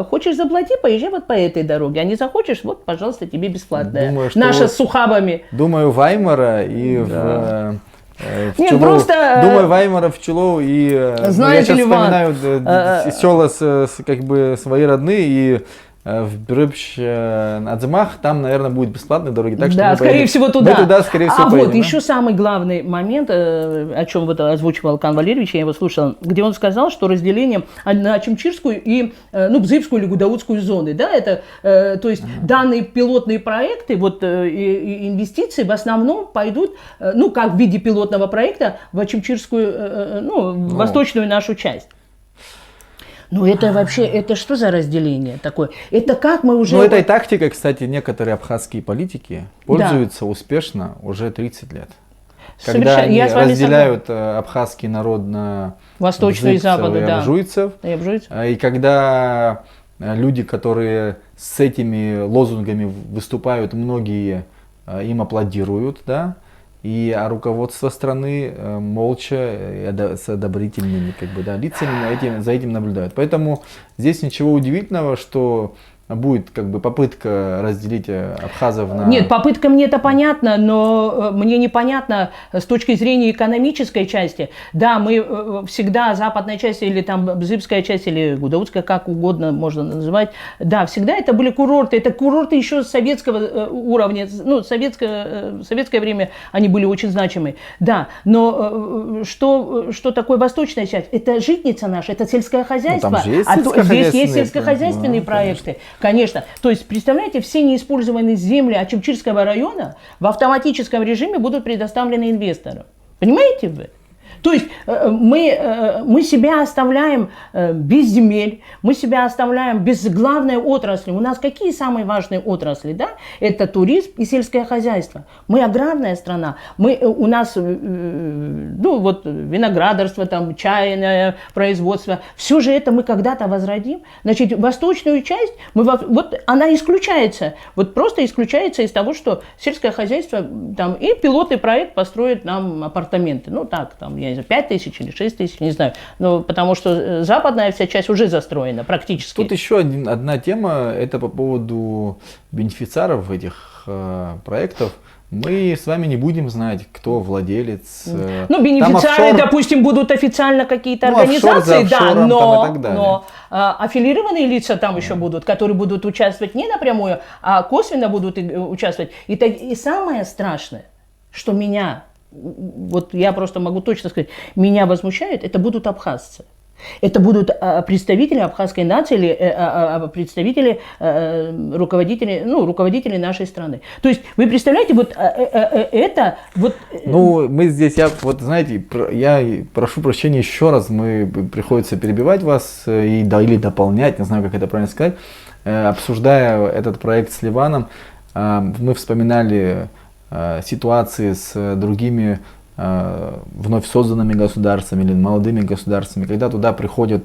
хочешь заплати, поезжай вот по этой дороге, а не захочешь, вот, пожалуйста, тебе бесплатная. Думаю, что Наша вот- с Сухабами. Думаю, Ваймара и в Нет, Пчелову. просто, Думаю, Ваймара, в Пчелову и я знаете сейчас ли, Иван, вспоминаю села как бы свои родные, и в Брыбч, Адзымах, там, наверное, будет бесплатные дороги. Так что Да, мы скорее поедем. всего, туда. Мы туда, скорее всего, вот поедем. да? еще самый главный момент, о чем вот озвучивал Алкан Валерьевич, я его слушал, где он сказал, что разделение на Чимчирскую и Бзыбскую или Гудаутскую зоны, да, это, то есть данные пилотные проекты, вот и инвестиции в основном пойдут, ну, как в виде пилотного проекта в Чимчирскую, в восточную нашу часть. Ну, это вообще, это что за разделение такое? Это как мы уже... Ну, этой тактикой, кстати, некоторые абхазские политики пользуются успешно уже 30 лет. Когда они я с вами разделяют абхазский народ на Восточную и бзыбцев западную, и да. абжуйцев, И обжуйцев. и когда люди, которые с этими лозунгами выступают, многие им аплодируют, да, а руководство страны молча с одобрительными как бы, да, лицами за этим наблюдают. Поэтому здесь ничего удивительного, что будет как бы попытка разделить абхазов на... Нет, попытка мне это понятно, но мне непонятно с точки зрения экономической части. Да, мы всегда, западная часть или там бзыбская часть, или гудаутская, как угодно можно называть, да, всегда это были курорты. Это курорты еще с советского уровня, ну, в советское время они были очень значимы. Да, но что такое восточная часть? Это житница наша, это сельское хозяйство. Ну, там же есть здесь есть сельскохозяйственные, сельскохозяйственные да, проекты. Конечно. То есть, представляете, все неиспользованные земли Ачимчирского района в автоматическом режиме будут предоставлены инвесторам. Понимаете вы? То есть мы себя оставляем без земель, мы себя оставляем без главной отрасли. У нас какие самые важные отрасли? Да? Это туризм и сельское хозяйство. Мы аграрная страна. У нас виноградарство, там, чайное производство. Все же это мы когда-то возродим. Значит, восточную часть, она исключается. Вот просто исключается из того, что сельское хозяйство там, и пилотный проект построит нам апартаменты. Ну так, там, я не знаю, 5 тысяч или 6 тысяч, не знаю. Ну, потому что западная вся часть уже застроена практически. Тут еще одна тема, это по поводу бенефициаров этих проектов. Мы с вами не будем знать, кто владелец. Ну, бенефициары, допустим, будут официально какие-то организации, да, но аффилированные лица там еще будут, которые будут участвовать не напрямую, а косвенно будут участвовать. И самое страшное, что меня, вот я просто могу точно сказать, меня возмущает, это будут абхазцы. Это будут представители абхазской нации или представители, руководители нашей страны. То есть, вы представляете, вот это... Вот... Ну, мы здесь, я прошу прощения еще раз, приходится перебивать вас или дополнять, не знаю, как это правильно сказать. Обсуждая этот проект с Ливаном, мы вспоминали ситуации с другими вновь созданными государствами или молодыми государствами, когда туда приходят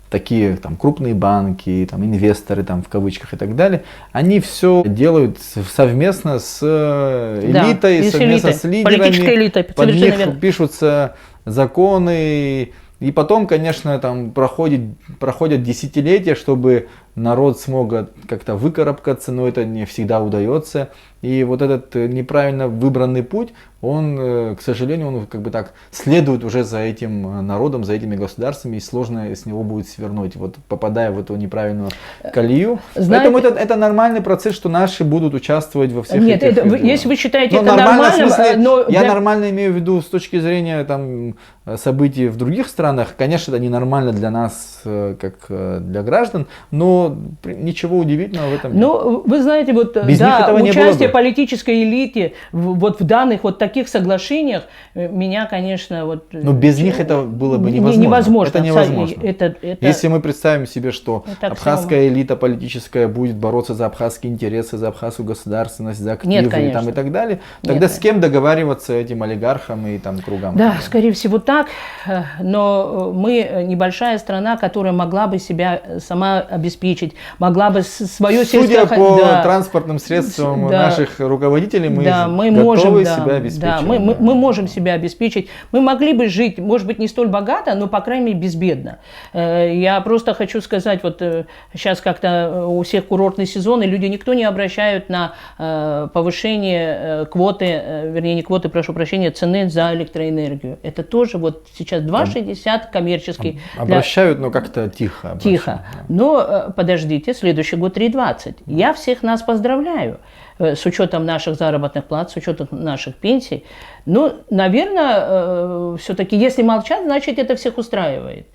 такие там, крупные банки, там, инвесторы там, в кавычках и так далее, они все делают совместно с элитой, совместно с лидерами, политической элитой, под них пишутся законы, и потом, конечно, там проходят десятилетия, чтобы народ смог как-то выкарабкаться, но это не всегда удается. И вот этот неправильно выбранный путь, он, к сожалению, он как бы так следует уже за этим народом, за этими государствами, и сложно с него будет свернуть, вот попадая в эту неправильную колею. Поэтому это нормальный процесс, что наши будут участвовать во всех этих... Нет, если вы считаете это нормальным... Я нормально имею в виду с точки зрения там, событий в других странах. Конечно, это ненормально для нас, как для граждан, но ничего удивительного в этом нет. Ну, вы знаете, вот без них этого не было бы. политической элите вот в данных вот таких соглашениях меня, конечно, вот... Но без них это было бы невозможно. Невозможно. Это невозможно. Это... Если мы представим себе, что абхазская элита политическая будет бороться за абхазские интересы, за абхазскую государственность, за активы там, и так далее, тогда с кем договариваться этим олигархам и там кругам? Да, скорее всего так, но мы небольшая страна, которая могла бы себя сама обеспечить, могла бы свое сельское хозяйство... Судя по транспортным средствам наших руководителей, мы готовы можем, себя обеспечить. Да, мы можем себя обеспечить. Мы могли бы жить, может быть, не столь богато, но, по крайней мере, безбедно. Я просто хочу сказать, вот сейчас как-то у всех курортный сезон, и люди никто не обращают на повышение квоты, вернее, не квоты, прошу прощения, цены за электроэнергию. Это тоже вот сейчас 2,60 коммерческий. Обращают, но как-то тихо. Тихо. Но подождите, следующий год 3,20. Я всех нас поздравляю с учетом наших заработных плат, с учетом наших пенсий. Ну, наверное, все-таки, если молчат, значит, это всех устраивает.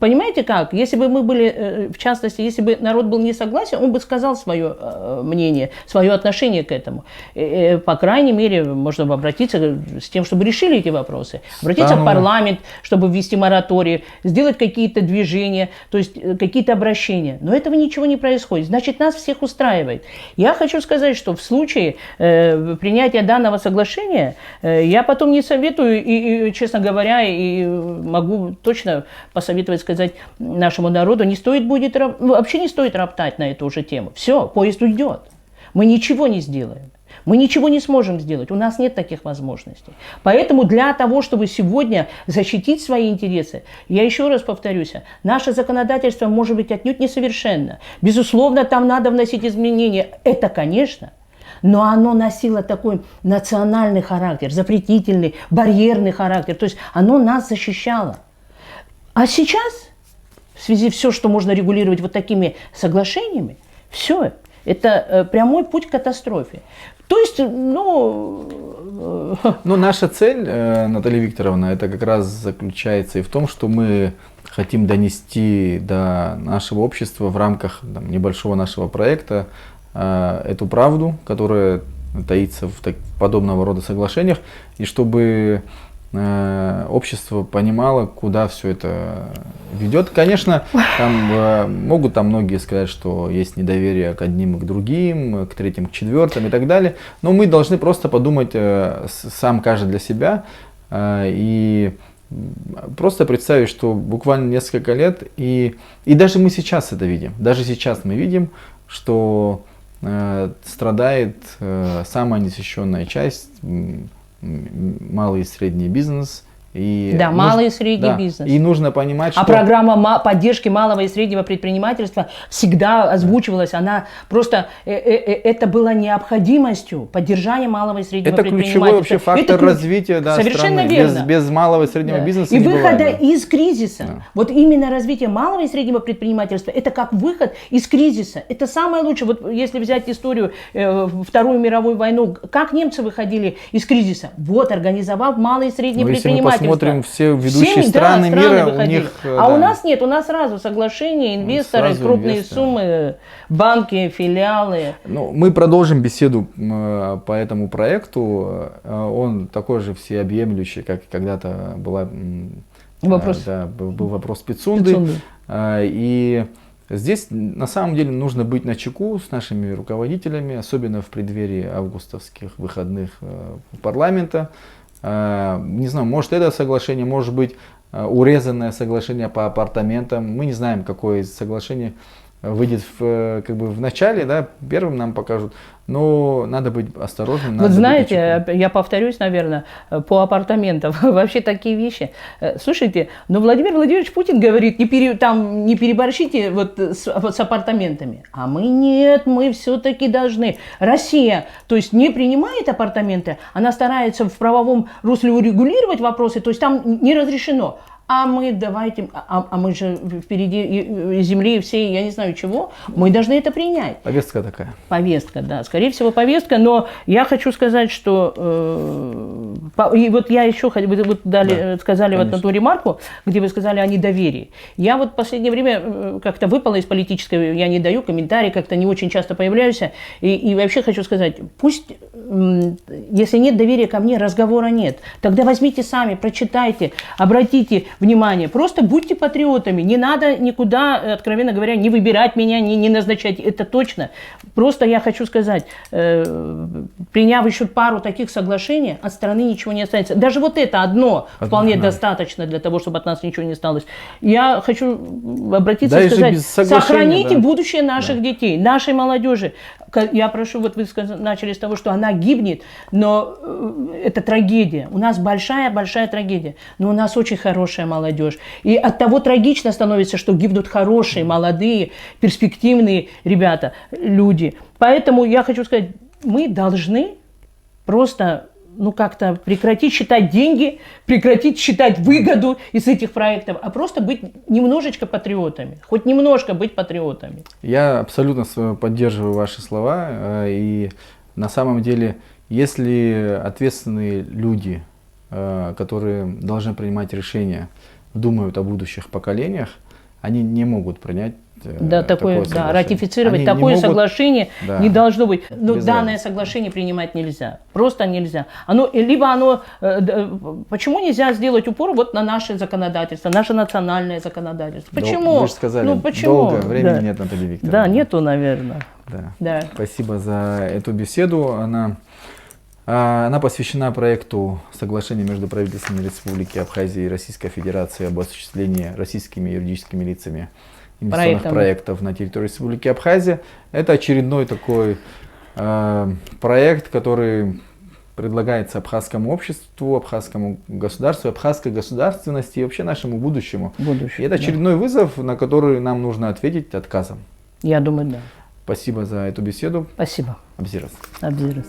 Понимаете как? Если бы мы были, в частности, если бы народ был не согласен, он бы сказал свое мнение, свое отношение к этому. По крайней мере, можно бы обратиться с тем, чтобы решили эти вопросы. Обратиться в парламент, чтобы ввести мораторий, сделать какие-то движения, то есть какие-то обращения. Но этого ничего не происходит. Значит, нас всех устраивает. Я хочу сказать, что в случае принятия данного соглашения я потом не советую, и, честно говоря, и могу точно посоветовать сказать нашему народу, не стоит будет, вообще не стоит роптать на эту же тему. Все, поезд уйдет. Мы ничего не сделаем. Мы ничего не сможем сделать, у нас нет таких возможностей. Поэтому для того, чтобы сегодня защитить свои интересы, я еще раз повторюсь, наше законодательство может быть отнюдь несовершенно. Безусловно, там надо вносить изменения. Это, конечно. Но оно носило такой национальный характер, запретительный, барьерный характер. То есть оно нас защищало. А сейчас, в связи с все, что можно регулировать вот такими соглашениями, все, это прямой путь к катастрофе. То есть, наша цель, Наталья Викторовна, это как раз заключается и в том, что мы хотим донести до нашего общества в рамках небольшого нашего проекта эту правду, которая таится в подобного рода соглашениях, и чтобы общество понимало, куда все это ведет. Конечно, могут многие сказать, что есть недоверие к одним и к другим, к третьим, к четвертым и так далее. Но мы должны просто подумать сам каждый для себя и просто представить, что буквально несколько лет, и даже мы сейчас это видим, даже сейчас мы видим, что страдает самая незащищенная часть, малый и средний бизнес. Малый и средний бизнес. И нужно понимать, что... программа поддержки малого и среднего предпринимательства всегда озвучивалась. Она просто... это была необходимостью поддержания малого и среднего предпринимательства. Это ключевой вообще фактор развития совершенно страны. Верно. Без малого и среднего бизнеса и не выхода бывает. Из кризиса. Вот именно развитие малого и среднего предпринимательства, это как выход из кризиса. Это самое лучшее. Вот если взять историю Вторую мировую войну, как немцы выходили из кризиса? Вот, организовав малое и среднее предпринимательство. Смотрим все ведущие страны мира, у них... у нас нет, у нас сразу соглашения, инвесторы, крупные суммы, банки, филиалы. Мы продолжим беседу по этому проекту. Он такой же всеобъемлющий, как когда-то был вопрос Пицунды. И здесь на самом деле нужно быть начеку с нашими руководителями, особенно в преддверии августовских выходных парламента. Не знаю, может это соглашение, может быть урезанное соглашение по апартаментам. Мы не знаем, какое из соглашений выйдет в начале, первым нам покажут. Но надо быть осторожным. Вот знаете, я повторюсь, наверное, по апартаментам. Вообще такие вещи. Слушайте, но Владимир Владимирович Путин говорит, не переборщите с апартаментами. А мы нет, мы все-таки должны. Россия, то есть не принимает апартаменты, она старается в правовом русле урегулировать вопросы, то есть там не разрешено. А мы давайте, мы же впереди земли всей, я не знаю чего, мы должны это принять. Повестка такая. Повестка, да, скорее всего повестка, но я хочу сказать, что И вот я еще, вы вот дали, сказали конечно. вот на ту ремарку, где вы сказали о недоверии. Я вот в последнее время как-то выпала из политической, я не даю комментарии, как-то не очень часто появляюсь. И вообще хочу сказать, пусть, если нет доверия ко мне, разговора нет. Тогда возьмите сами, прочитайте, обратите внимание. Просто будьте патриотами. Не надо никуда, откровенно говоря, не выбирать меня, не назначать. Это точно. Просто я хочу сказать, приняв еще пару таких соглашений, от страны ничего не останется. Даже вот это одно вполне достаточно для того, чтобы от нас ничего не осталось. Я хочу обратиться и сказать, сохраните будущее наших детей, нашей молодежи. Я прошу, вот вы начали с того, что она гибнет, но это трагедия. У нас большая-большая трагедия, но у нас очень хорошая молодежь. И от того трагично становится, что гибнут хорошие, молодые, перспективные ребята, люди. Поэтому я хочу сказать, мы должны просто как-то прекратить считать деньги, прекратить считать выгоду из этих проектов, а просто быть немножечко патриотами, хоть немножко быть патриотами. Я абсолютно поддерживаю ваши слова, и на самом деле, если ответственные люди, которые должны принимать решения, думают о будущих поколениях, они не могут принять такое ратифицировать они такое соглашение не должно быть. Но данное соглашение принимать нельзя. Просто нельзя. Почему нельзя сделать упор вот на наше законодательство, наше национальное законодательство? Почему? Вы же сказали, долго времени нет, Наталья Викторовна. Да, нету, наверное. Да. Спасибо за эту беседу. Она посвящена проекту соглашения между правительством Республики Абхазия и Российской Федерации об осуществлении российскими юридическими лицами инвестиционных проектов на территории Республики Абхазия. Это очередной такой проект, который предлагается абхазскому обществу, абхазскому государству, абхазской государственности и вообще нашему будущему. И это очередной вызов, на который нам нужно ответить отказом. Я думаю, да. Спасибо за эту беседу. Спасибо. Абзирас. Абзирас.